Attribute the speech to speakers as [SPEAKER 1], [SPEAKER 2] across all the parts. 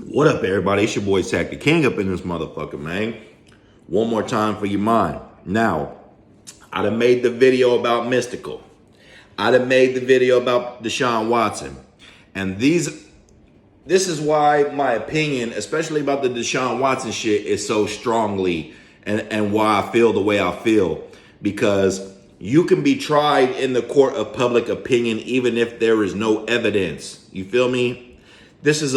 [SPEAKER 1] What up, everybody? It's your boy Sack the King up in this motherfucker, man. One more time for your mind. Now, I done made the video about Mystical. I done made the video about Deshaun Watson. And this is why my opinion, especially about the Deshaun Watson shit, is so strongly and why I feel the way I feel. Because you can be tried in the court of public opinion even if there is no evidence. You feel me? This is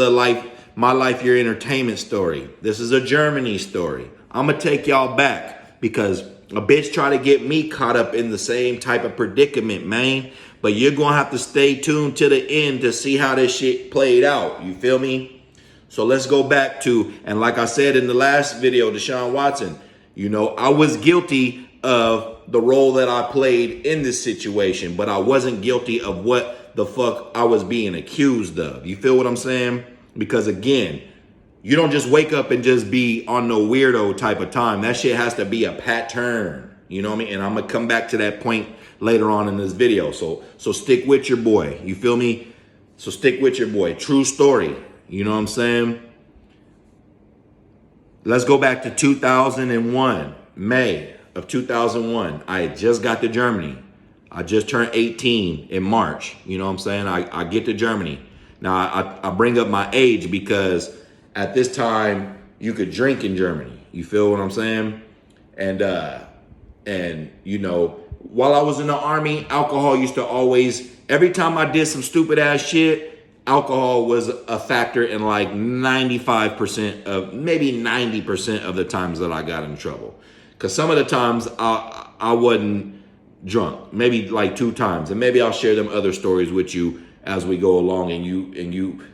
[SPEAKER 1] my life, your entertainment story. This is a Germany story. I'm going to take y'all back because a bitch try to get me caught up in the same type of predicament, man. But you're going to have to stay tuned to the end to see how this shit played out. You feel me? So let's go back to, and like I said in the last video, Deshaun Watson, I was guilty of the role that I played in this situation, but I wasn't guilty of what the fuck I was being accused of. You feel what I'm saying? Because again, you don't just wake up and just be on no weirdo type of time. That shit has to be a pattern. You know what I mean? And I'm going to come back to that point later on in this video. So stick with your boy. You feel me? So stick with your boy. True story. You know what I'm saying? Let's go back to 2001, May of 2001. I had just got to Germany. I just turned 18 in March. You know what I'm saying? I get to Germany. Now, I bring up my age because at this time, you could drink in Germany. You feel what I'm saying? And while I was in the army, alcohol used to always, every time I did some stupid ass shit, alcohol was a factor in like 95% of, maybe 90% of the times that I got in trouble. Because some of the times I wasn't drunk, maybe like 2 times. And maybe I'll share them other stories with you as we go along, and you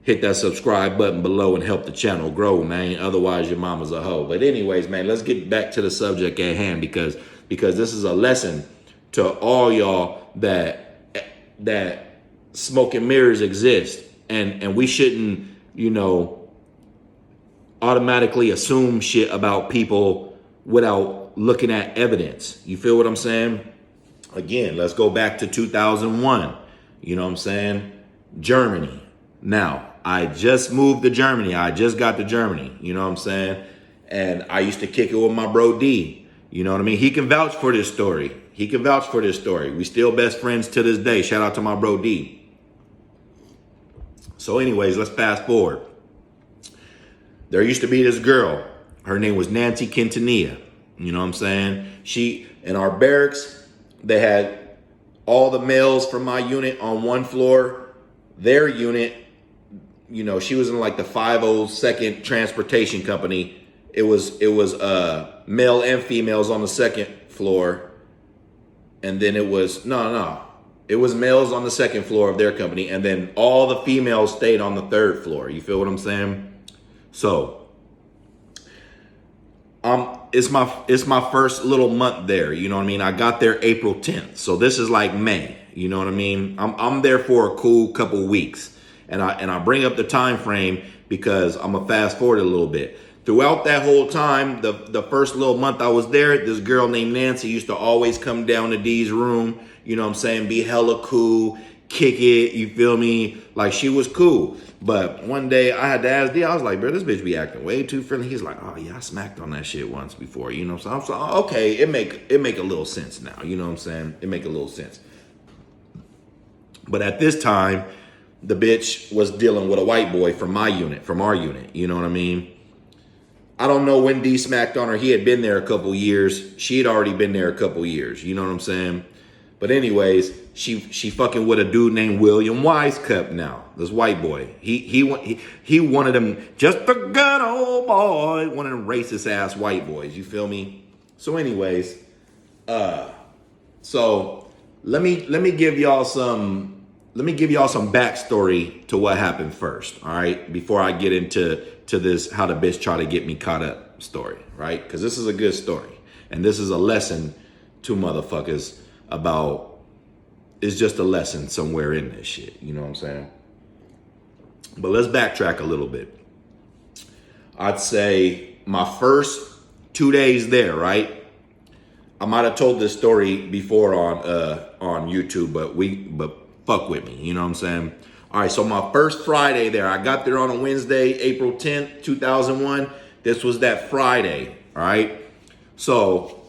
[SPEAKER 1] hit that subscribe button below and help the channel grow, man. Otherwise, your mama's a hoe. But anyways, man, let's get back to the subject at hand because this is a lesson to all y'all that smoke and mirrors exist, and we shouldn't, automatically assume shit about people without looking at evidence. You feel what I'm saying? Again, let's go back to 2001. You know what I'm saying? Germany. Now, I just moved to Germany. I just got to Germany. You know what I'm saying? And I used to kick it with my bro D. You know what I mean? He can vouch for this story. We still best friends to this day. Shout out to my bro D. So anyways, let's fast forward. There used to be this girl. Her name was Nancy Quintanilla. You know what I'm saying? She, in our barracks, they had all the males from my unit on one floor. Their unit, she was in like the 502nd Transportation Company. It was male and females on the second floor. And then it was, it was males on the second floor of their company. And then all the females stayed on the third floor. You feel what I'm saying? So, it's my first little month there. You know what I mean? I got there April 10th. So this is like May. You know what I mean? I'm there for a cool couple weeks. And I bring up the time frame because I'm gonna fast forward a little bit. Throughout that whole time, the first little month I was there, this girl named Nancy used to always come down to D's room, you know what I'm saying, be hella cool, kick it, you feel me? Like, she was cool. But one day I had to ask D, I was like, bro, this bitch be acting way too friendly. He's like, oh yeah, I smacked on that shit once before, So I'm so, okay, it make a little sense now, you know what I'm saying? It make a little sense. But at this time, the bitch was dealing with a white boy from our unit, you know what I mean? I don't know when D smacked on her. He had been there a couple years. She had already been there a couple years, you know what I'm saying? But anyways, she fucking with a dude named William Wisecup now. This white boy. He wanted him, just a good old boy, one of them racist ass white boys. You feel me? So anyways, so let me give y'all some backstory to what happened first. All right, before I get into this how the bitch tried to get me caught up story. Right, because this is a good story and this is a lesson to motherfuckers about. It's just a lesson somewhere in this shit. You know what I'm saying? But let's backtrack a little bit. I'd say my first 2 days there, right? I might have told this story before on YouTube, but fuck with me. You know what I'm saying? All right, so my first Friday there, I got there on a Wednesday, April 10th, 2001. This was that Friday, all right? So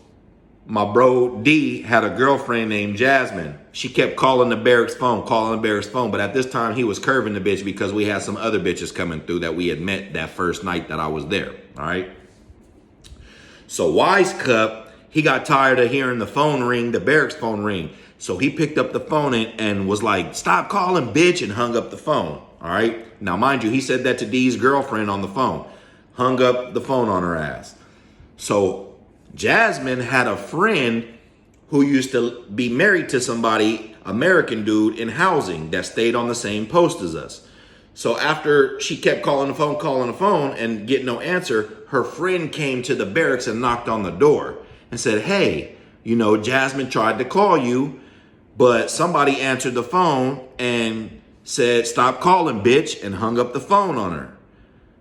[SPEAKER 1] my bro D had a girlfriend named Jasmine. She kept calling the barracks phone, but at this time he was curving the bitch because we had some other bitches coming through that we had met that first night that I was there, all right? So Wise Cup, he got tired of hearing the phone ring, the barracks phone ring. So he picked up the phone and was like, stop calling, bitch, and hung up the phone, all right? Now, mind you, he said that to D's girlfriend on the phone. Hung up the phone on her ass. So Jasmine had a friend who used to be married to somebody, American dude in housing that stayed on the same post as us. So after she kept calling the phone and getting no answer, her friend came to the barracks and knocked on the door and said, hey, you know, Jasmine tried to call you, but somebody answered the phone and said, stop calling, bitch, and hung up the phone on her.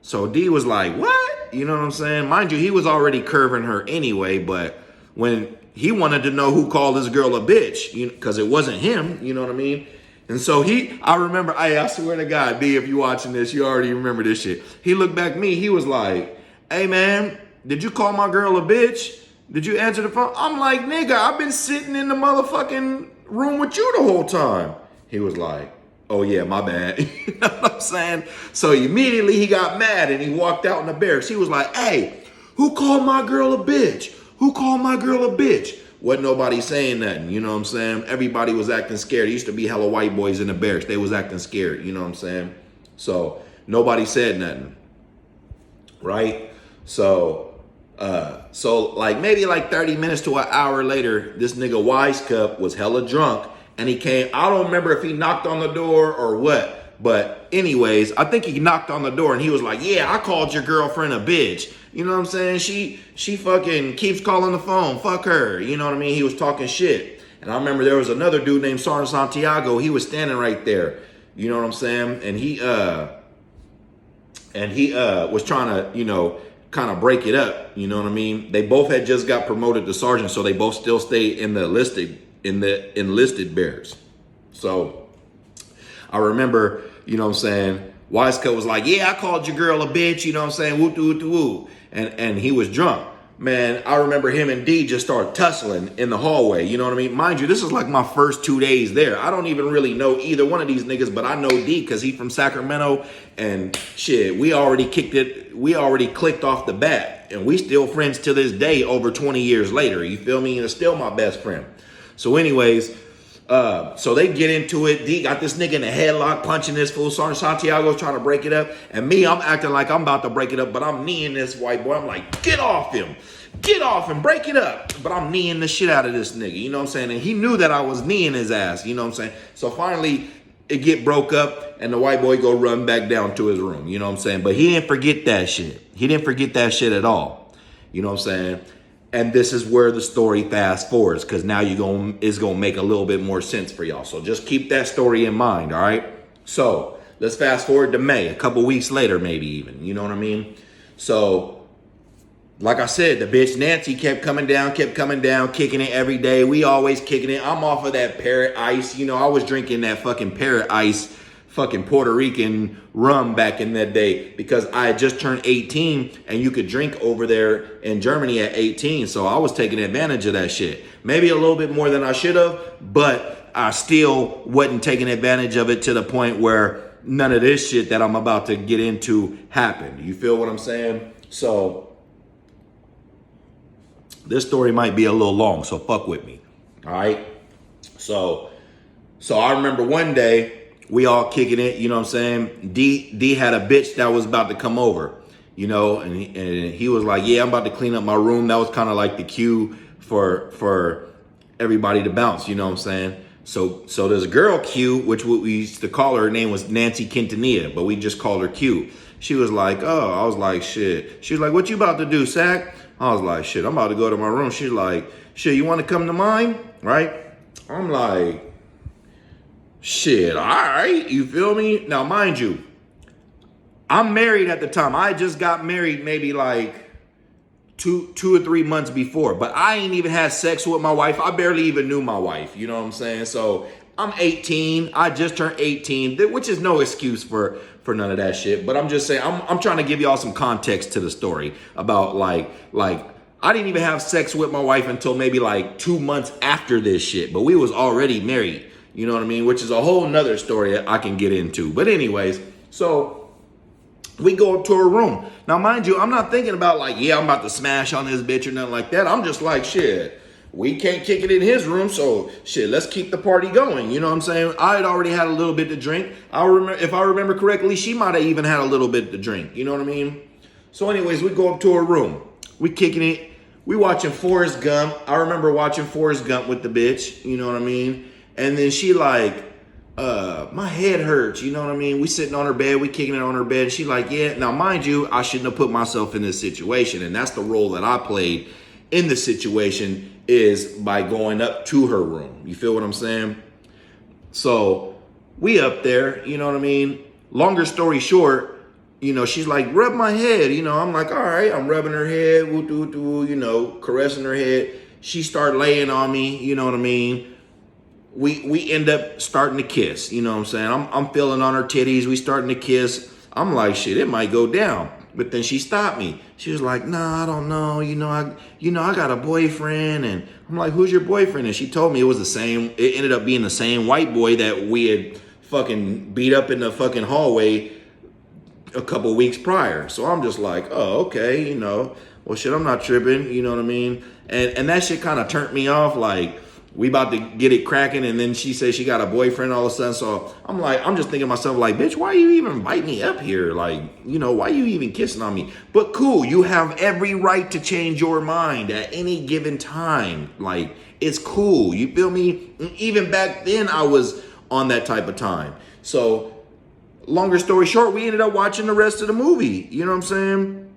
[SPEAKER 1] So D was like, what? You know what I'm saying? Mind you, he was already curving her anyway, but when he wanted to know who called this girl a bitch, because it wasn't him, you know what I mean? And so I remember, I swear to God, D, if you're watching this, you already remember this shit. He looked back at me, he was like, hey man, did you call my girl a bitch? Did you answer the phone? I'm like, nigga, I've been sitting in the motherfucking room with you the whole time. He was like, oh yeah, my bad. You know what I'm saying? So immediately he got mad and he walked out in the barracks. He was like, hey, who called my girl a bitch? Who called my girl a bitch? Wasn't nobody saying nothing, you know what I'm saying? Everybody was acting scared. There used to be hella white boys in the barracks. They was acting scared, you know what I'm saying? So nobody said nothing, right? So like maybe like 30 minutes to an hour later, this nigga Wise Cup was hella drunk and he came. I don't remember if he knocked on the door or what, but anyways, I think he knocked on the door and he was like, yeah, I called your girlfriend a bitch. You know what I'm saying? She fucking keeps calling the phone. Fuck her. You know what I mean? He was talking shit. And I remember there was another dude named Sergeant Santiago. He was standing right there. You know what I'm saying? And he was trying to, you know, kind of break it up. You know what I mean? They both had just got promoted to sergeant, so they both still stayed in the enlisted barracks. So I remember, you know what I'm saying, Wise Cut was like, yeah, I called your girl a bitch, you know what I'm saying, woo. And he was drunk. Man, I remember him and D just started tussling in the hallway. You know what I mean? Mind you, this is like my first 2 days there. I don't even really know either one of these niggas, but I know D because he's from Sacramento. And shit, we already kicked it. We already clicked off the bat. And we still friends to this day over 20 years later. You feel me? And it's still my best friend. So anyways, so they get into it. D got this nigga in a headlock, punching this fool. Sergeant Santiago's trying to break it up. And me, I'm acting like I'm about to break it up, but I'm kneeing this white boy. I'm like, get off him. Get off and break it up. But I'm kneeing the shit out of this nigga. You know what I'm saying? And he knew that I was kneeing his ass. You know what I'm saying? So finally, it get broke up and the white boy go run back down to his room. You know what I'm saying? But he didn't forget that shit. He didn't forget that shit at all. You know what I'm saying? And this is where the story fast forwards, because now it's gonna make a little bit more sense for y'all. So just keep that story in mind, all right? So let's fast forward to May, a couple weeks later, maybe even. You know what I mean? So like I said, the bitch Nancy kept coming down, kicking it every day. We always kicking it. I'm off of that Parrot Ice. You know, I was drinking that fucking Parrot Ice, fucking Puerto Rican rum back in that day because I had just turned 18 and you could drink over there in Germany at 18. So I was taking advantage of that shit. Maybe a little bit more than I should have, but I still wasn't taking advantage of it to the point where none of this shit that I'm about to get into happened. You feel what I'm saying? So this story might be a little long, so fuck with me. All right. So I remember one day we all kicking it, you know what I'm saying? D had a bitch that was about to come over, you know, and he was like, yeah, I'm about to clean up my room. That was kind of like the cue for everybody to bounce, you know what I'm saying? So there's a girl Q, which we used to call her name was Nancy Quintanilla, but we just called her Q. She was like, oh, I was like, shit. She was like, what you about to do, Sack? I was like, shit, I'm about to go to my room. She's like, shit, you want to come to mine? Right? I'm like, shit, all right. You feel me? Now, mind you, I'm married at the time. I just got married maybe like two or 3 months before, but I ain't even had sex with my wife. I barely even knew my wife. You know what I'm saying? So I'm 18. I just turned 18, which is no excuse for none of that shit. But I'm just saying, I'm trying to give y'all some context to the story about like I didn't even have sex with my wife until maybe like 2 months after this shit. But we was already married. You know what I mean? Which is a whole nother story that I can get into. But anyways, so we go up to her room. Now, mind you, I'm not thinking about like, yeah, I'm about to smash on this bitch or nothing like that. I'm just like, shit, we can't kick it in his room, so shit, let's keep the party going. You know what I'm saying? I had already had a little bit to drink. If I remember correctly, she might have even had a little bit to drink. You know what I mean? So anyways, we go up to her room. We kicking it. We watching Forrest Gump. I remember watching Forrest Gump with the bitch. You know what I mean? And then she like, my head hurts, you know what I mean? We sitting on her bed, we kicking it on her bed. She like, yeah. Now, mind you, I shouldn't have put myself in this situation. And that's the role that I played in the situation, is by going up to her room. You feel what I'm saying? So we up there, you know what I mean? Longer story short, you know, she's like, rub my head. You know, I'm like, all right, I'm rubbing her head, you know, caressing her head. She start laying on me, you know what I mean? We end up starting to kiss, you know what I'm saying? I'm feeling on her titties. We starting to kiss. I'm like, shit, it might go down. But then she stopped me. She was like, nah, I don't know. I got a boyfriend. And I'm like, who's your boyfriend? And she told me it was the same. It ended up being the same white boy that we had fucking beat up in the fucking hallway a couple weeks prior. So I'm just like, oh, okay, you know. Well, shit, I'm not tripping, you know what I mean? And that shit kind of turned me off, like, we about to get it cracking, and then she says she got a boyfriend all of a sudden. So I'm just thinking to myself, like, bitch, why you even invite me up here? Like, you know, why you even kissing on me? But cool, you have every right to change your mind at any given time. Like, it's cool, you feel me? And even back then, I was on that type of time. So, longer story short, we ended up watching the rest of the movie. You know what I'm saying?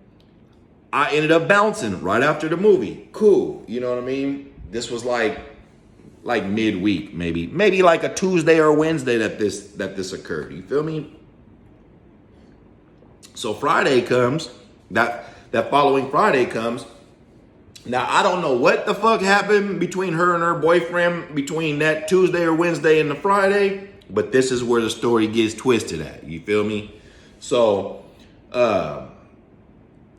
[SPEAKER 1] I ended up bouncing right after the movie. Cool, you know what I mean? This was like midweek, maybe like a Tuesday or Wednesday that this occurred. You feel me? So Friday comes, that following Friday comes. Now I don't know what the fuck happened between her and her boyfriend between that Tuesday or Wednesday and the Friday, but this is where the story gets twisted at. You feel me? So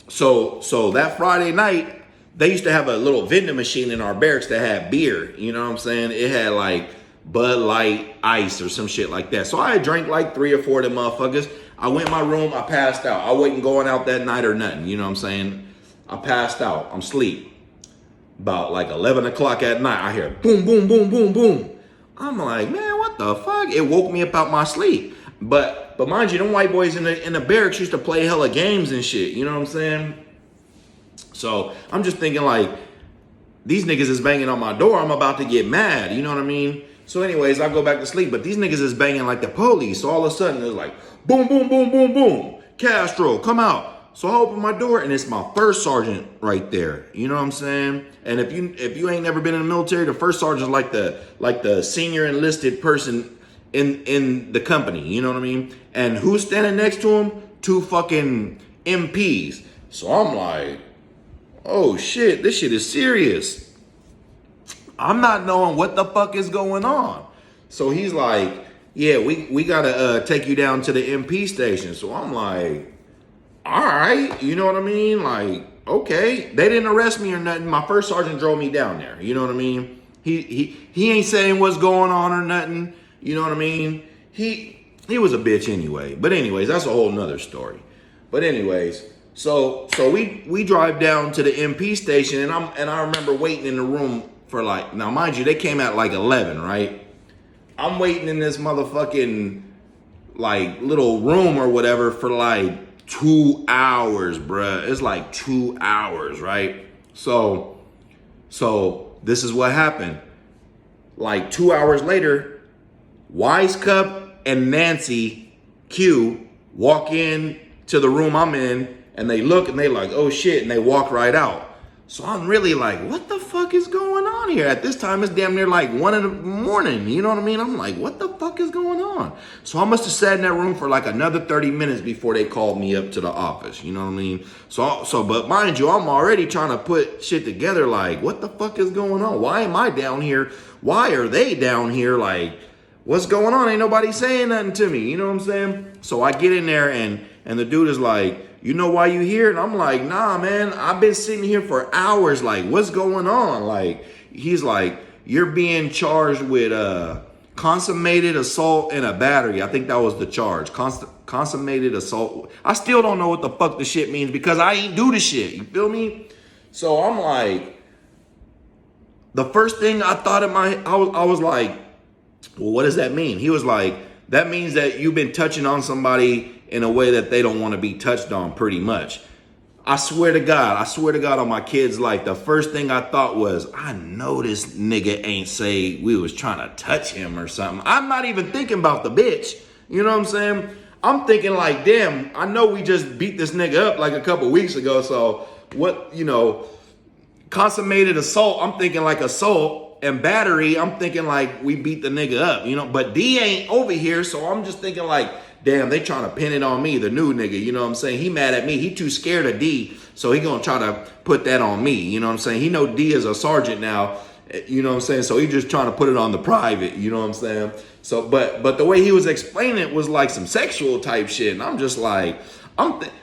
[SPEAKER 1] so that Friday night, they used to have a little vending machine in our barracks that had beer. You know what I'm saying? It had like Bud Light, ice, or some shit like that. So I had drank like 3 or 4 of them motherfuckers. I went in my room. I passed out. I wasn't going out that night or nothing. You know what I'm saying? I passed out. I'm asleep. About like 11 o'clock at night, I hear boom, boom, boom, boom, boom. I'm like, man, what the fuck? It woke me up out my sleep. But mind you, them white boys in the barracks used to play hella games and shit. You know what I'm saying? So I'm just thinking like, these niggas is banging on my door. I'm about to get mad. You know what I mean? So anyways, I go back to sleep. But these niggas is banging like the police. So all of a sudden, it's like, boom, boom, boom, boom, boom. Castro, come out. So I open my door, and it's my first sergeant right there. You know what I'm saying? And if you ain't never been in the military, the first sergeant is like the senior enlisted person in the company. You know what I mean? And who's standing next to him? 2 fucking MPs. So I'm like, oh shit, this shit is serious. I'm not knowing what the fuck is going on. So he's like, yeah, we gotta take you down to the MP station. So I'm like, all right, you know what I mean? Like, okay. They didn't arrest me or nothing. My first sergeant drove me down there. You know what I mean? He ain't saying what's going on or nothing. You know what I mean? He was a bitch anyway. But anyways, that's a whole nother story. But anyways, so we drive down to the MP station, and I remember waiting in the room for like, now mind you, they came at like 11, right? I'm waiting in this motherfucking like little room or whatever for like 2 hours, bruh. It's like 2 hours, right? So this is what happened. Like 2 hours later, Wise Cup and Nancy Q walk in to the room I'm in, and they look and they like, oh shit, and they walk right out. So I'm really like, what the fuck is going on here? At this time, it's damn near like 1 in the morning. You know what I mean? I'm like, what the fuck is going on? So I must have sat in that room for like another 30 minutes before they called me up to the office. You know what I mean? So, but mind you, I'm already trying to put shit together. Like, what the fuck is going on? Why am I down here? Why are they down here? Like, what's going on? Ain't nobody saying nothing to me. You know what I'm saying? So I get in there and the dude is like, you know why you here? And I'm like, nah, man, I've been sitting here for hours. Like, what's going on? Like, he's like, you're being charged with consummated assault and a battery. I think that was the charge. Consummated assault. I still don't know what the fuck the shit means because I ain't do the shit. You feel me? So I'm like, the first thing I thought in my, I was like, well, what does that mean? He was like, that means that you've been touching on somebody in a way that they don't want to be touched on, pretty much. I swear to God on my kid's life, the first thing I thought was, I know this nigga ain't say we was trying to touch him or something. I'm not even thinking about the bitch. You know what I'm saying? I'm thinking like, damn, I know we just beat this nigga up like a couple weeks ago. So what, you know, consummated assault, I'm thinking like assault. And battery, I'm thinking like we beat the nigga up, you know, but D ain't over here. So I'm just thinking like, damn, they trying to pin it on me, the new nigga, you know what I'm saying? He mad at me. He too scared of D. So he gonna try to put that on me, you know what I'm saying? He know D is a sergeant now, you know what I'm saying? So he just trying to put it on the private, you know what I'm saying? So, but the way he was explaining it was like some sexual type shit. And I'm just like,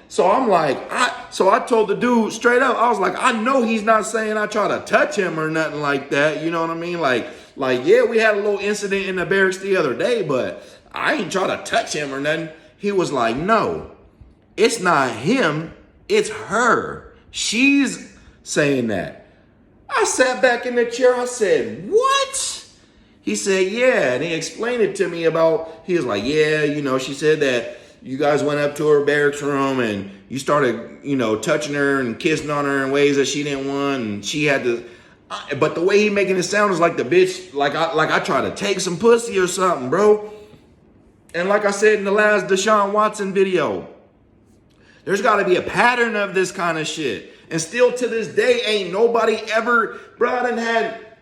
[SPEAKER 1] so I told the dude straight up, I was like, I know he's not saying I try to touch him or nothing like that. You know what I mean? Like, yeah, we had a little incident in the barracks the other day, but I ain't try to touch him or nothing. He was like, no, it's not him. It's her. She's saying that. I sat back in the chair. I said, what? He said, yeah. And he explained it to me he was like, yeah, you know, she said that you guys went up to her barracks room and you started, you know, touching her and kissing on her in ways that she didn't want. And she had to, but the way he making it sound is like the bitch, like I tried to take some pussy or something, bro. And like I said in the last Deshaun Watson video, there's got to be a pattern of this kind of shit. And still to this day, ain't nobody ever, bro,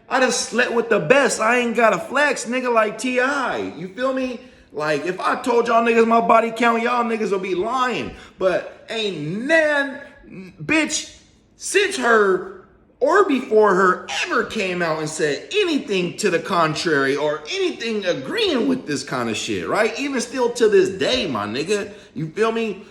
[SPEAKER 1] I done slept with the best. I ain't got a flex, nigga, like T.I. You feel me? Like, if I told y'all niggas my body count, y'all niggas will be lying. But ain't bitch, since her or before her ever came out and said anything to the contrary or anything agreeing with this kind of shit, right? Even still to this day, my nigga. You feel me?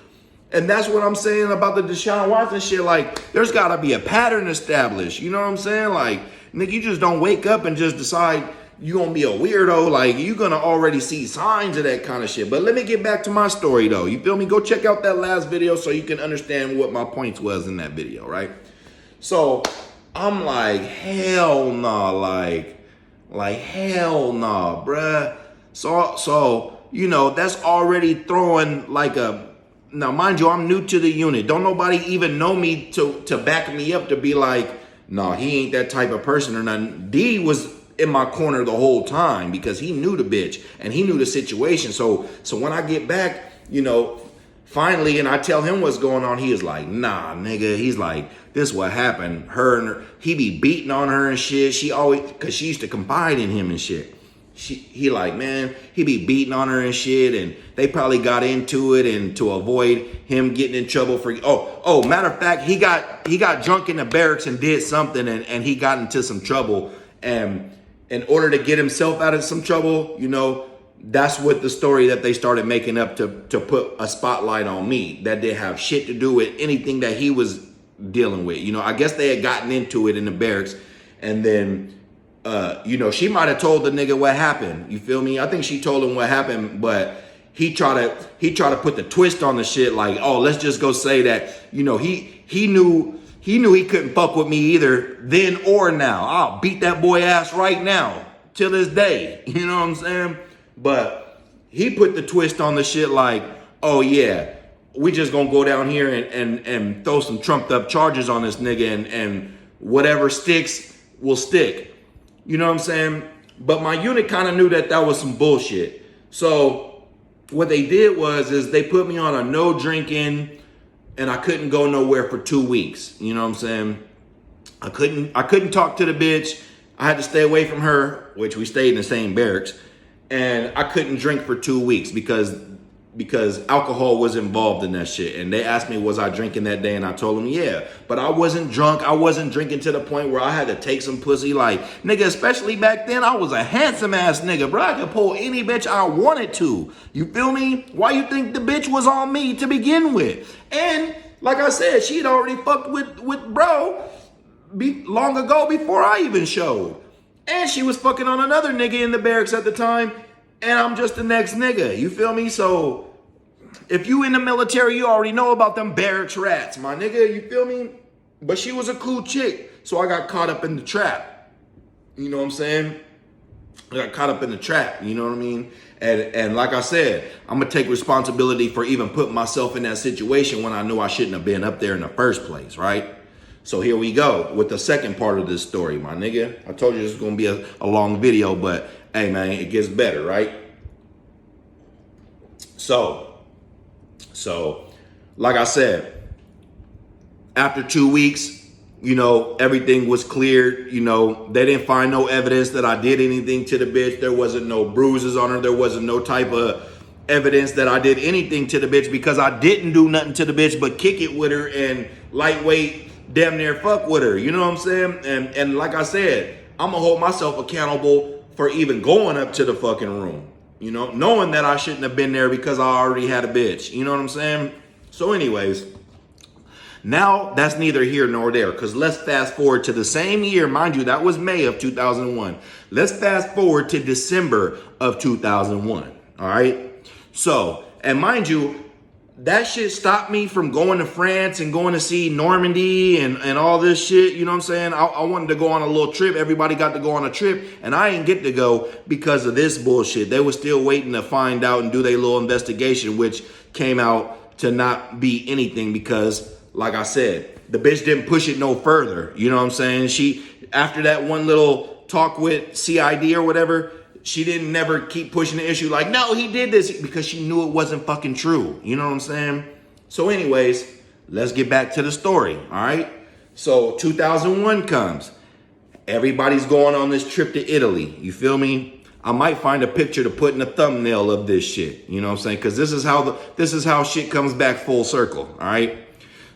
[SPEAKER 1] And that's what I'm saying about the Deshaun Watson shit. Like, there's got to be a pattern established. You know what I'm saying? Like, nigga, you just don't wake up and just decide you gonna be a weirdo. Like, you gonna already see signs of that kind of shit. But let me get back to my story, though. You feel me? Go check out that last video so you can understand what my points was in that video, right? So I'm like, hell nah, like hell nah, bruh. So you know, that's already throwing like now mind you, I'm new to the unit. Don't nobody even know me to back me up to be like, no, he ain't that type of person or nothing. D was in my corner the whole time because he knew the bitch and he knew the situation. So when I get back, you know, finally, and I tell him what's going on, he is like, nah, nigga. He's like, this what happened. He be beating on her and shit. She always, cause she used to confide in him and shit. He like, man, he be beating on her and shit, and they probably got into it, and to avoid him getting in trouble for, matter of fact, he got drunk in the barracks and did something, and he got into some trouble, and in order to get himself out of some trouble, you know, that's what the story that they started making up to put a spotlight on me that didn't have shit to do with anything that he was dealing with. You know, I guess they had gotten into it in the barracks, and then you know, she might have told the nigga what happened. You feel me? I think she told him what happened, but he tried to put the twist on the shit. Like, oh, let's just go say that, you know, he knew he couldn't fuck with me either then or now. I'll beat that boy ass right now till this day. You know what I'm saying? But he put the twist on the shit like, oh yeah, we just gonna go down here and throw some trumped up charges on this nigga and whatever sticks will stick. You know what I'm saying? But my unit kind of knew that was some bullshit. So what they did is they put me on a no drinking, and I couldn't go nowhere for 2 weeks. You know what I'm saying? I couldn't talk to the bitch. I had to stay away from her, which we stayed in the same barracks. And I couldn't drink for 2 weeks because because alcohol was involved in that shit. And they asked me, was I drinking that day? And I told them, yeah. But I wasn't drunk. I wasn't drinking to the point where I had to take some pussy. Like, nigga, especially back then, I was a handsome ass nigga, bro. I could pull any bitch I wanted to. You feel me? Why you think the bitch was on me to begin with? And like I said, she'd already fucked with bro long ago before I even showed. And she was fucking on another nigga in the barracks at the time. And I'm just the next nigga. You feel me? So if you in the military, you already know about them barracks rats, my nigga. You feel me? But she was a cool chick. So I got caught up in the trap. You know what I'm saying? I got caught up in the trap. You know what I mean? And like I said, I'm going to take responsibility for even putting myself in that situation when I knew I shouldn't have been up there in the first place, right? So here we go with the second part of this story, my nigga. I told you this is going to be a long video, but hey, man, it gets better, right? So, like I said, after 2 weeks, you know, everything was cleared. You know, they didn't find no evidence that I did anything to the bitch. There wasn't no bruises on her. There wasn't no type of evidence that I did anything to the bitch because I didn't do nothing to the bitch but kick it with her and lightweight damn near fuck with her. You know what I'm saying? And like I said, I'm going to hold myself accountable for even going up to the fucking room. You know, knowing that I shouldn't have been there because I already had a bitch. You know what I'm saying? So anyways, now that's neither here nor there, because let's fast forward to the same year. Mind you, that was May of 2001. Let's fast forward to December of 2001. All right. So, and mind you, that shit stopped me from going to France and going to see Normandy and all this shit. You know what I'm saying? I wanted to go on a little trip. Everybody got to go on a trip, and I didn't get to go because of this bullshit. They were still waiting to find out and do their little investigation, which came out to not be anything because, like I said, the bitch didn't push it no further. You know what I'm saying? She, after that one little talk with CID or whatever, she didn't never keep pushing the issue like, no, he did this, because she knew it wasn't fucking true. You know what I'm saying? So anyways, let's get back to the story. All right. So 2001 comes. Everybody's going on this trip to Italy. You feel me? I might find a picture to put in the thumbnail of this shit. You know what I'm saying? Because this is how shit comes back full circle. All right.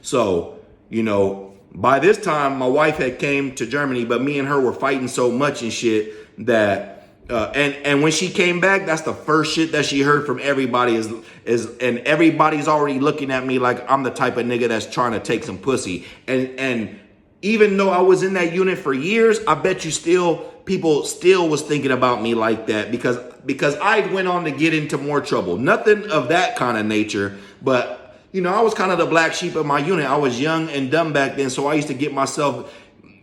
[SPEAKER 1] So, you know, by this time, my wife had came to Germany, but me and her were fighting so much and shit that, and when she came back, that's the first shit that she heard from everybody and everybody's already looking at me like I'm the type of nigga that's trying to take some pussy. And even though I was in that unit for years, I bet you people still was thinking about me like that because I went on to get into more trouble. Nothing of that kind of nature, but you know, I was kind of the black sheep of my unit. I was young and dumb back then, so I used to get myself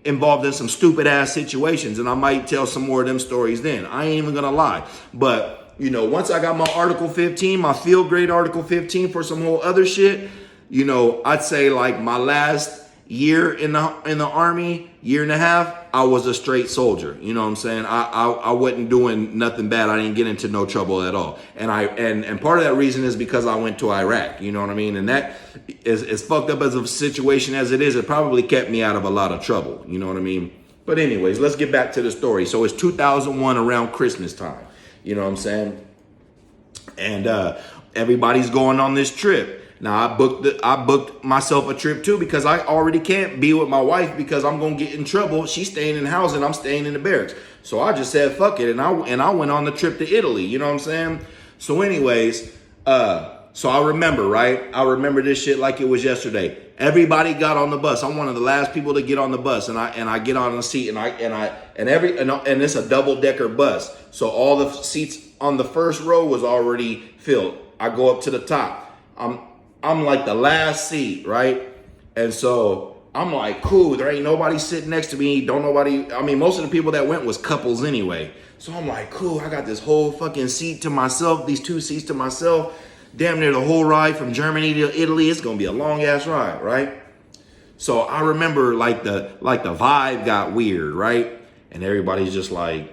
[SPEAKER 1] involved in some stupid ass situations, and I might tell some more of them stories then. I ain't even gonna lie. But, you know, once I got my Article 15, my field grade Article 15 for some whole other shit, you know, I'd say like my last year in the Army, year and a half, I was a straight soldier. You know what I'm saying? I wasn't doing nothing bad. I didn't get into no trouble at all. And part of that reason is because I went to Iraq. You know what I mean? And that is as fucked up as a situation as it is. It probably kept me out of a lot of trouble. You know what I mean? But anyways, let's get back to the story. So it's 2001 around Christmas time. You know what I'm saying? And everybody's going on this trip. Now I booked myself a trip too because I already can't be with my wife because I'm gonna get in trouble. She's staying in housing, I'm staying in the barracks. So I just said fuck it, and I went on the trip to Italy. You know what I'm saying? So anyways, so I remember, right? I remember this shit like it was yesterday. Everybody got on the bus. I'm one of the last people to get on the bus, and I get on the seat, and it's a double-decker bus. So all the seats on the first row was already filled. I go up to the top. I'm like the last seat, right? And so I'm like, cool, there ain't nobody sitting next to me. Most of the people that went was couples anyway. So I'm like, cool, I got this whole fucking seat to myself, these 2 seats to myself. Damn near the whole ride from Germany to Italy. It's gonna be a long ass ride, right? So I remember like the vibe got weird, right? And everybody's just like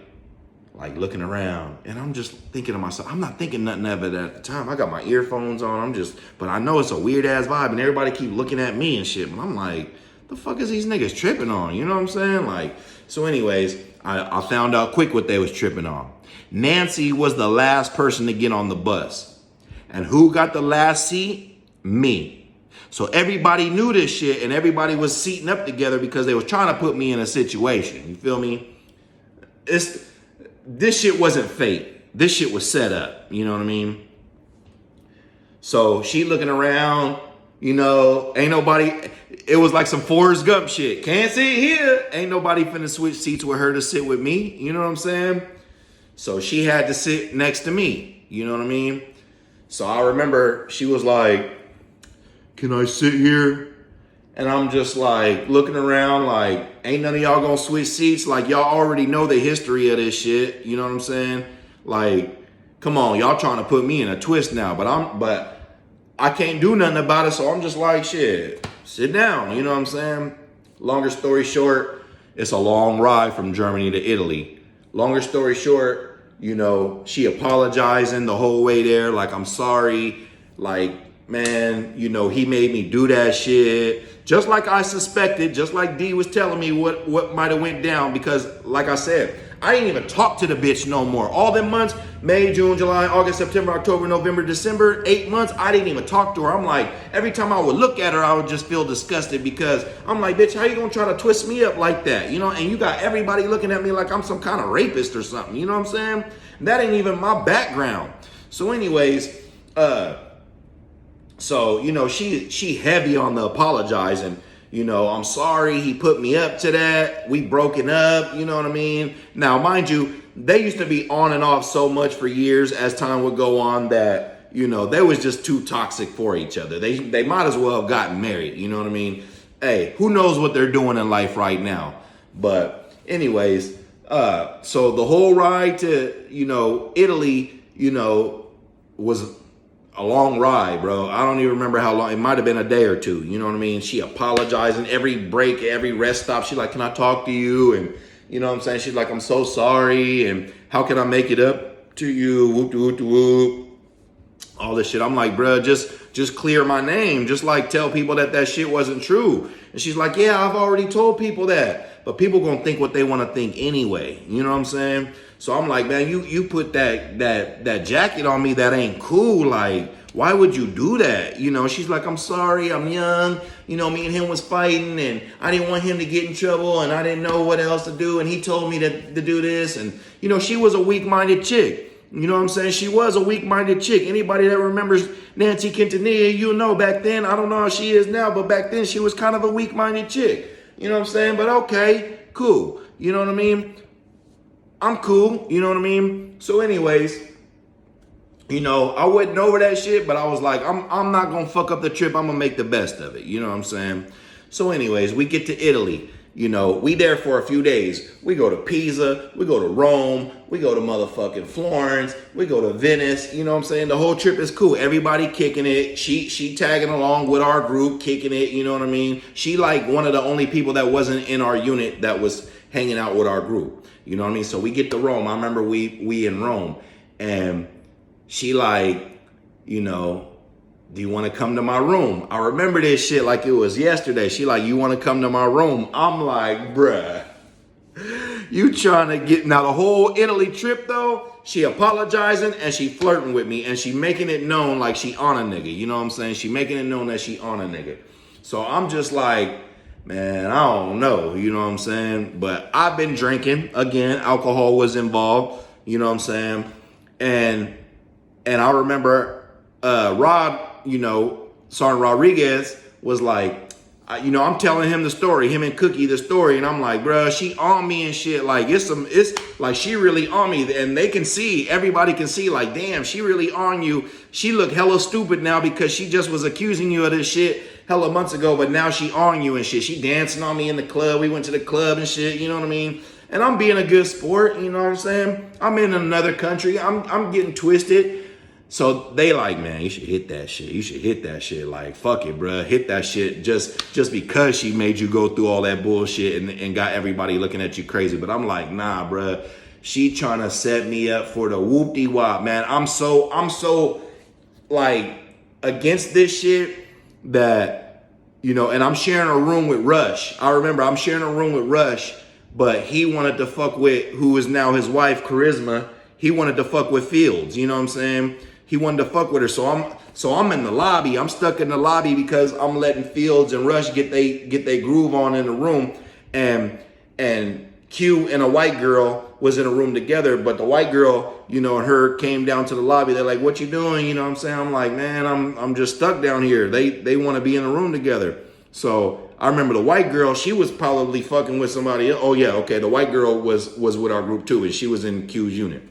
[SPEAKER 1] looking around, and I'm just thinking to myself, I'm not thinking nothing of it at the time. I got my earphones on. But I know it's a weird ass vibe, and everybody keep looking at me and shit. But I'm like, the fuck is these niggas tripping on? You know what I'm saying? Like, so anyways, I found out quick what they was tripping on. Nancy was the last person to get on the bus. And who got the last seat? Me. So everybody knew this shit, and everybody was seating up together because they was trying to put me in a situation. You feel me? This shit wasn't fake. This shit was set up. You know what I mean? So she looking around, you know, ain't nobody, it was like some Forrest Gump shit. Can't sit here. Ain't nobody finna switch seats with her to sit with me. You know what I'm saying? So she had to sit next to me. You know what I mean? So I remember she was like, can I sit here? And I'm just like looking around like, ain't none of y'all gonna switch seats? Like y'all already know the history of this shit. You know what I'm saying? Like, come on, y'all trying to put me in a twist now, but I can't do nothing about it. So I'm just like, shit, sit down. You know what I'm saying? Longer story short, it's a long ride from Germany to Italy. Longer story short, you know, she apologizing the whole way there. Like, I'm sorry. Like, man, you know, he made me do that shit. Just like I suspected, just like D was telling me what might have went down. Because, like I said, I ain't even talk to the bitch no more. All them months, May, June, July, August, September, October, November, December, 8 months, I didn't even talk to her. I'm like, every time I would look at her, I would just feel disgusted because I'm like, bitch, how you gonna try to twist me up like that? You know, and you got everybody looking at me like I'm some kind of rapist or something. You know what I'm saying? That ain't even my background. So anyways, so, you know, she heavy on the apologizing. You know, I'm sorry he put me up to that. We broken up, you know what I mean? Now, mind you, they used to be on and off so much for years as time would go on that, you know, they was just too toxic for each other. They might as well have gotten married, you know what I mean? Hey, who knows what they're doing in life right now? But anyways, so the whole ride to, you know, Italy, you know, was a long ride, bro. I don't even remember how long. It might have been a day or two. You know what I mean? She apologizing every break, every rest stop. She's like, can I talk to you? And you know what I'm saying? She's like, I'm so sorry. And how can I make it up to you? Whoop, whoop, whoop. All this shit. I'm like, bro, just clear my name. Just like tell people that shit wasn't true. And she's like, yeah, I've already told people that. But people gonna think what they want to think anyway. You know what I'm saying? So I'm like, man, you put that jacket on me that ain't cool. Like, why would you do that? You know, she's like, I'm sorry, I'm young. You know, me and him was fighting and I didn't want him to get in trouble and I didn't know what else to do. And he told me to do this. And, you know, she was a weak-minded chick. You know what I'm saying? She was a weak-minded chick. Anybody that remembers Nancy Quintanilla, you know back then, I don't know how she is now, but back then she was kind of a weak-minded chick. You know what I'm saying? But okay, cool. You know what I mean? I'm cool. You know what I mean? So anyways, you know, I wasn't over that shit, but I was like, I'm not going to fuck up the trip. I'm going to make the best of it. You know what I'm saying? So anyways, we get to Italy. You know, we there for a few days. We go to Pisa, we go to Rome, we go to motherfucking Florence, we go to Venice. You know what I'm saying? The whole trip is cool. Everybody kicking it. She tagging along with our group, kicking it. You know what I mean? She like one of the only people that wasn't in our unit that was hanging out with our group. You know what I mean? So we get to Rome. I remember we in Rome and she like, you know, do you want to come to my room? I remember this shit like it was yesterday. She like, you want to come to my room? I'm like, bruh, you trying to get, now the whole Italy trip though, she apologizing and she flirting with me and she making it known like she on a nigga. You know what I'm saying? She making it known that she on a nigga. So I'm just like, man, I don't know. You know what I'm saying? But I've been drinking. Again, alcohol was involved. You know what I'm saying? And I remember Rod, you know, Sergeant Rodriguez was like, you know, I'm telling him the story, him and Cookie the story, and I'm like, bruh, she on me and shit. Like, it's like she really on me, and they can see, everybody can see, like, damn, she really on you. She look hella stupid now because she just was accusing you of this shit hella months ago, but now she on you and shit. She dancing on me in the club. We went to the club and shit, you know what I mean? And I'm being a good sport, you know what I'm saying? I'm in another country. I'm getting twisted. So they like, man, you should hit that shit. You should hit that shit. Like, fuck it, bruh. Hit that shit just because she made you go through all that bullshit and got everybody looking at you crazy. But I'm like, nah, bruh. She trying to set me up for the whoop-de-wop, man. I'm so like against this shit that, you know, and I'm sharing a room with Rush. I remember I'm sharing a room with Rush, but he wanted to fuck with who is now his wife, Charisma. He wanted to fuck with Fields, you know what I'm saying? he wanted to fuck with her. So I'm in the lobby. I'm stuck in the lobby because I'm letting Fields and Rush get they groove on in the room, and Q and a white girl was in a room together, but the white girl, and her came down to the lobby. They're like, "What you doing?" You know what I'm saying? I'm like, "Man, I'm just stuck down here." They want to be in a room together. So I remember the white girl, she was probably fucking with somebody else. Oh yeah, okay. The white girl was with our group too, and she was in Q's unit.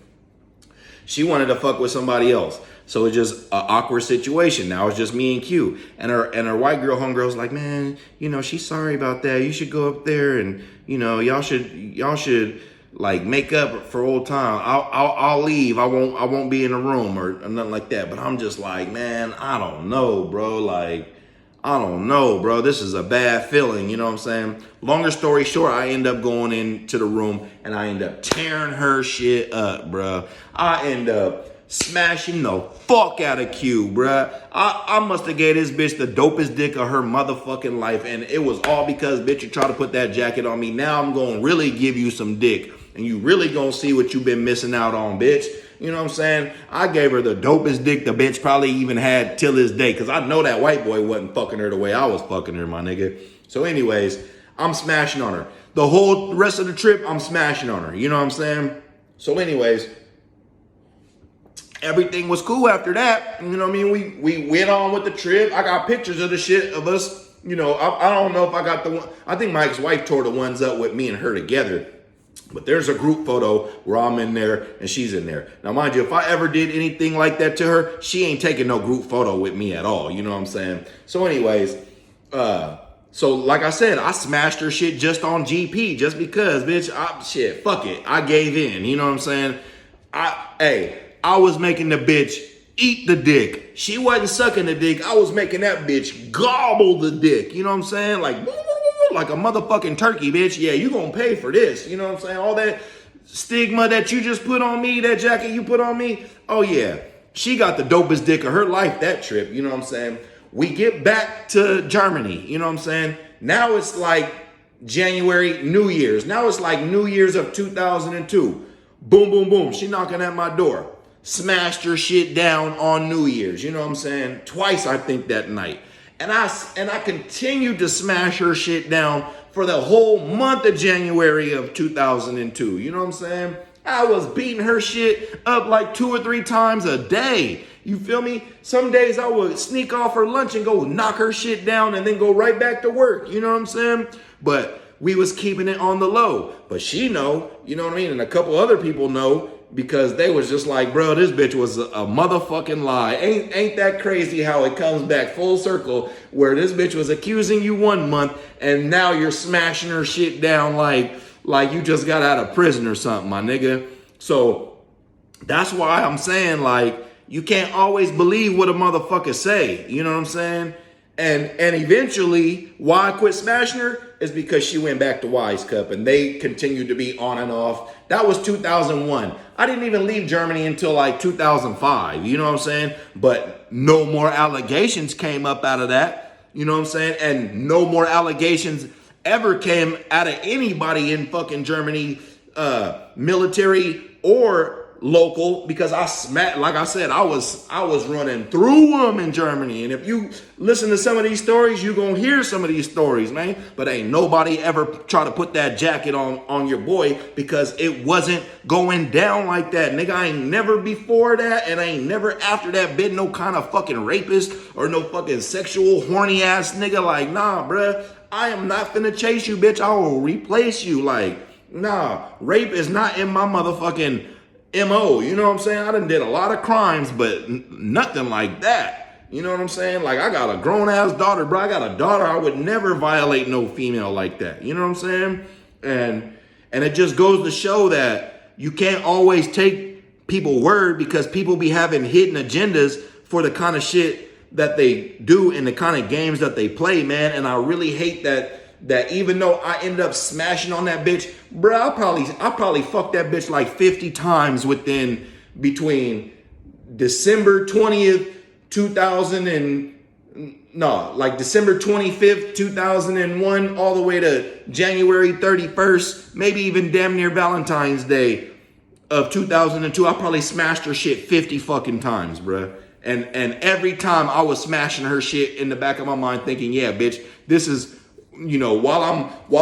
[SPEAKER 1] She wanted to fuck with somebody else. So it's just an awkward situation. Now it's just me and Q. And her white girl homegirl's like, "Man, she's sorry about that. You should go up there and, y'all should like make up for old time. I'll leave. I won't be in the room or nothing like that." But I'm just like, "Man, I don't know, bro. Like, I don't know, bro. This is a bad feeling." You know what I'm saying? Longer story short, I end up going into the room and I end up tearing her shit up, bro. I end up smashing the fuck out of Q, bruh. I must have gave this bitch the dopest dick of her motherfucking life, and it was all because, bitch, you tried to put that jacket on me. Now I'm gonna really give you some dick, and you really gonna see what you've been missing out on, bitch. You know what I'm saying? I gave her the dopest dick the bitch probably even had till this day, because I know that white boy wasn't fucking her the way I was fucking her, my nigga. So anyways, I'm smashing on her. The whole rest of the trip, I'm smashing on her. You know what I'm saying? So anyways, everything was cool after that. You know what I mean? We went on with the trip. I got pictures of the shit of us. I don't know if I got the one. I think my ex-wife tore the ones up with me and her together. But there's a group photo where I'm in there and she's in there. Now, mind you, if I ever did anything like that to her, she ain't taking no group photo with me at all. You know what I'm saying? So anyways, so like I said, I smashed her shit just on GP just because, bitch, fuck it. I gave in. You know what I'm saying? I was making the bitch eat the dick. She wasn't sucking the dick. I was making that bitch gobble the dick. You know what I'm saying? Like a motherfucking turkey, bitch. Yeah, you gonna pay for this. You know what I'm saying? All that stigma that you just put on me, that jacket you put on me. Oh yeah, she got the dopest dick of her life that trip. You know what I'm saying? We get back to Germany. You know what I'm saying? Now it's like January, New Year's. Now it's like New Year's of 2002. Boom, boom, boom. She knocking at my door. Smashed her shit down on New Year's. You know what I'm saying? Twice, I think, that night. And I continued to smash her shit down for the whole month of January of 2002. You know what I'm saying? I was beating her shit up like 2 or 3 times a day. You feel me? Some days I would sneak off her lunch and go knock her shit down and then go right back to work. You know what I'm saying? But we was keeping it on the low. But she know, you know what I mean? And a couple other people know, because they was just like, bro, this bitch was a motherfucking lie. Ain't that crazy how it comes back full circle, where this bitch was accusing you 1 month and now you're smashing her shit down like you just got out of prison or something, my nigga. So that's why I'm saying, like, you can't always believe what a motherfucker say. You know what I'm saying? And eventually, why I quit smashing her is because she went back to Wise Cup and they continued to be on and off. That was 2001. I didn't even leave Germany until like 2005. You know what I'm saying? But no more allegations came up out of that. You know what I'm saying? And no more allegations ever came out of anybody in fucking Germany, military or local, because like I said, I was running through them in Germany. And if you listen to some of these stories, you're gonna hear some of these stories, man. But ain't nobody ever try to put that jacket on your boy, because it wasn't going down like that. Nigga, I ain't never before that and I ain't never after that been no kind of fucking rapist or no fucking sexual horny ass nigga. Like, nah, bruh, I am not finna chase you, bitch. I will replace you. Like, nah, rape is not in my motherfucking MO. You know what I'm saying? I done did a lot of crimes, but nothing like that. You know what I'm saying? Like, I got a grown ass daughter, bro. I got a daughter. I would never violate no female like that. You know what I'm saying? And it just goes to show that you can't always take people's word, because people be having hidden agendas for the kind of shit that they do and the kind of games that they play, man. And I really hate that even though I ended up smashing on that bitch, bro, I probably fucked that bitch like 50 times between December 20th, December 25th, 2001, all the way to January 31st, maybe even damn near Valentine's Day, of 2002, I probably smashed her shit 50 fucking times, bruh. And every time I was smashing her shit in the back of my mind thinking, yeah, bitch, this is, you know, while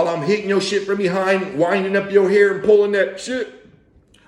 [SPEAKER 1] I'm hitting your shit from behind, winding up your hair and pulling that shit,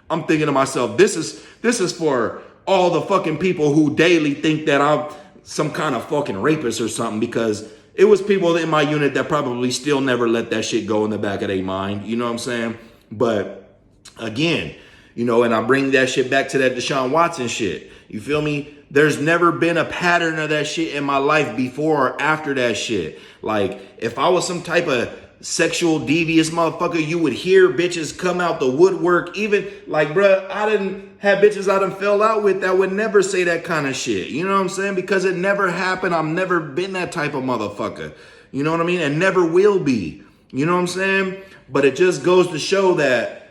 [SPEAKER 1] I'm thinking to myself, this is for all the fucking people who daily think that I'm some kind of fucking rapist or something, because it was people in my unit that probably still never let that shit go in the back of their mind. You know what I'm saying? But again, you know, and I bring that shit back to that Deshaun Watson shit. You feel me? There's never been a pattern of that shit in my life before or after that shit. Like, if I was some type of sexual devious motherfucker, you would hear bitches come out the woodwork. Even, like, bruh, I didn't have bitches I done fell out with that would never say that kind of shit. You know what I'm saying? Because it never happened. I've never been that type of motherfucker. You know what I mean? And never will be. You know what I'm saying? But it just goes to show that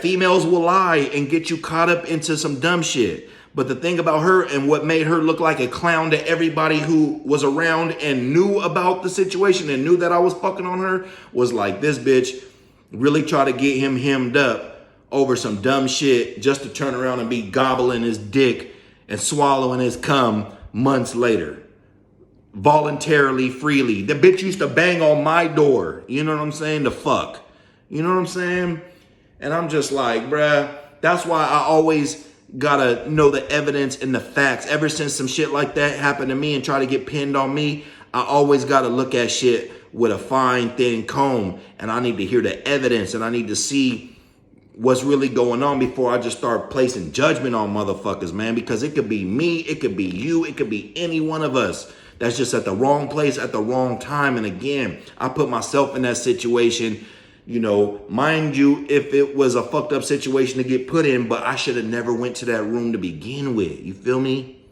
[SPEAKER 1] females will lie and get you caught up into some dumb shit. But the thing about her and what made her look like a clown to everybody who was around and knew about the situation and knew that I was fucking on her was like, this bitch really tried to get him hemmed up over some dumb shit just to turn around and be gobbling his dick and swallowing his cum months later. Voluntarily, freely. The bitch used to bang on my door. You know what I'm saying? The fuck. You know what I'm saying? And I'm just like, bruh, that's why I always gotta know the evidence and the facts. Ever since some shit like that happened to me and try to get pinned on me, I always gotta look at shit with a fine, thin comb. And I need to hear the evidence and I need to see what's really going on before I just start placing judgment on motherfuckers, man. Because it could be me, it could be you, it could be any one of us that's just at the wrong place at the wrong time. And again, I put myself in that situation. You know, mind you, if it was a fucked up situation to get put in, but I should have never went to that room to begin with. You feel me?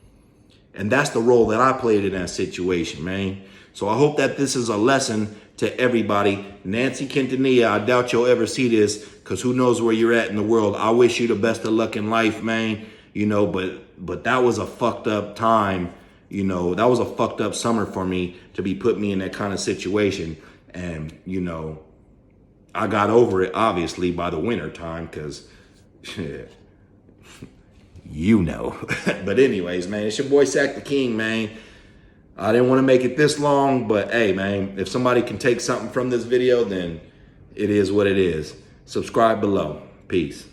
[SPEAKER 1] And that's the role that I played in that situation, man. So I hope that this is a lesson to everybody. Nancy Quintanilla, I doubt you'll ever see this because who knows where you're at in the world. I wish you the best of luck in life, man. You know, but that was a fucked up time. You know, that was a fucked up summer for me to be put me in that kind of situation. And, you know, I got over it, obviously, by the winter time, because, you know. But anyways, man, it's your boy, Sack the King, man. I didn't want to make it this long, but hey, man, if somebody can take something from this video, then it is what it is. Subscribe below. Peace.